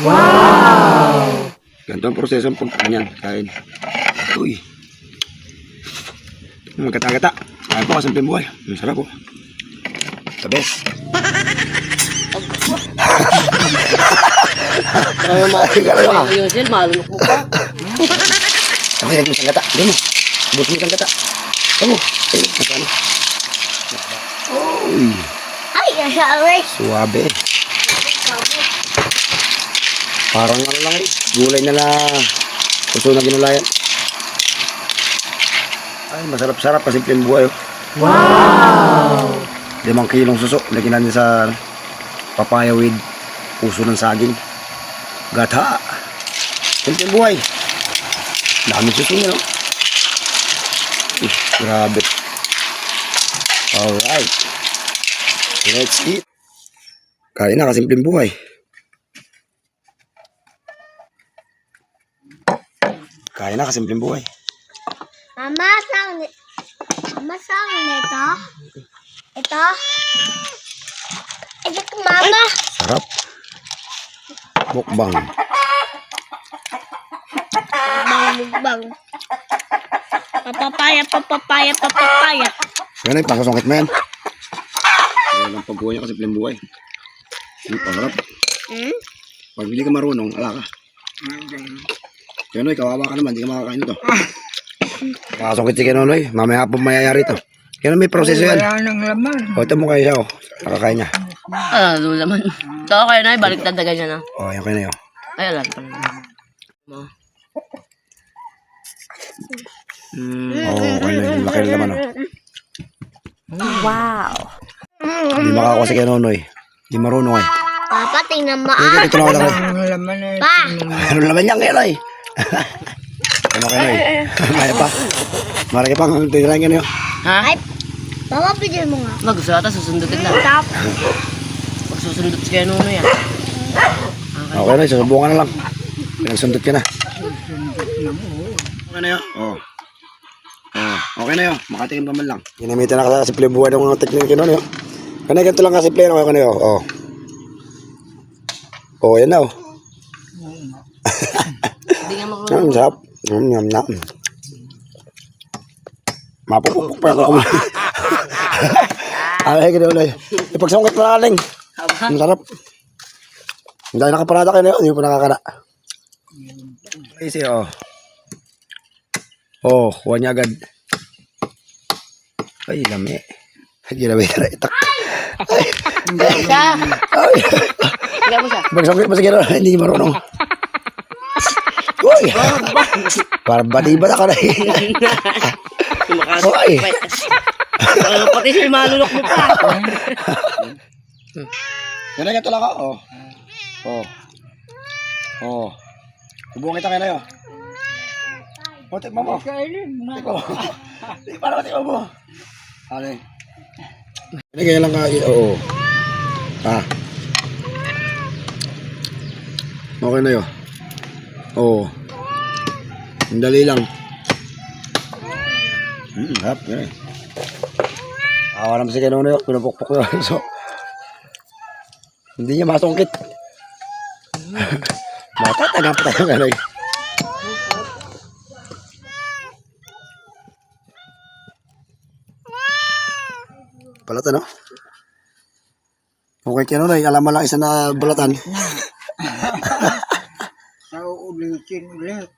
Wow! Ganito ang proseso ng pagkain. Kain. Uy. Magkata-gata. Kain po kasi ang buhay. Ang sarap po. The best. Ay, yung sil, malunok mo pa. Ako yung isang gata. Dito mo. Bus mo isang gata. Tamo. Uy. Ay, nasabi. Suwabe. Parang ano lang eh. Gulay na puso na ginulayan. Ay, masarap-sarap kasi simpleng buhay. Wow! 5 kilong suso. Lagyan natin sa papaya with puso ng saging. Gata. Simpleng buhay. Dami suso niya, no? Grabe. Alright. Let's eat. Kain na kasi simpleng buhay. Kain na kasi simpleng buhay. Mama, saan ito? Ito? Ito ko, mama. Sarap. Mukbang. Mukbang. Papapaya. Yan ay, pasasungkit mo yan. Yan ang pagbuhay niya kasi simpleng buhay. Sarap. Pag hindi ka marunong, ala ka. Kenoy, kawawa ka naman, hindi ka makakain ito. Pasasungkit si Kenoy, mamaya po mayayari ito. Kenoy, may proseso yan. Wala nang laman. O, ito mo kayo siya, o. Nakakain niya. Ano naman. Ito kayo na, baliktad na ganyan na. O, yan kayo na yun. Ay, alam pa rin. Oo, kayo na yun. Laki na naman, o. Wow. Hindi makakawa si Kenoy. Hindi marunong, eh. Papa, tingnan mo. Ito na ako lang. Ang laman na Pa. Ano naman yan, Kenoy? Ano, Kenoy? Kaya pa. Marami pang tinilang yan, yun. Ha? Papa, pidin mo nga. Gusto nata, susundutin na. Tap. Pag susundot si Keno yan. Okay na, susubukan na lang. Pinagsundot ka na. Okay na yun? Oo. Okay na yun. Makatikim pa man lang. Ginamitan na kasi simple buhay ng mga teknik yun. Kanay ganito lang kasi simple. Okay na yun. Oo. Oo, yan na. Hindi nga makuha. Ang sarap. Yum. Mapupukpuk pa ako. Alay ka na ulit. Ipagsungkit mo na kaling. Ang sarap. Dahil nakaparada kayo na yun, hindi po nakakana. Easy, oh. Oh, kuha niya agad. Ay, lami. Ginamit na itak. Hindi siya. Hindi mo siya. Pagsungkit mo sa gano'n, hindi marunong. Uy! Parang bati-bata ka na eh. Uy! Pati siya malunok mo pa. Yan na lang ako. Oh. Hubungan kita kayo na yun. O, tikman mo. Tikman mo. Para tikman mo. Ano yun? Hindi kaya lang ka. Oo. Okay na yun. Oo. Ang dali lang. Harap. Yan eh. Awa naman si Kenoy yun. Pinupukpuk yun. So, hindi niya masungkit. Matatanap tayo gano'n. Balat ano? Okay Kenoy, alam mo lang isa na balatan. sa ulitin ulit.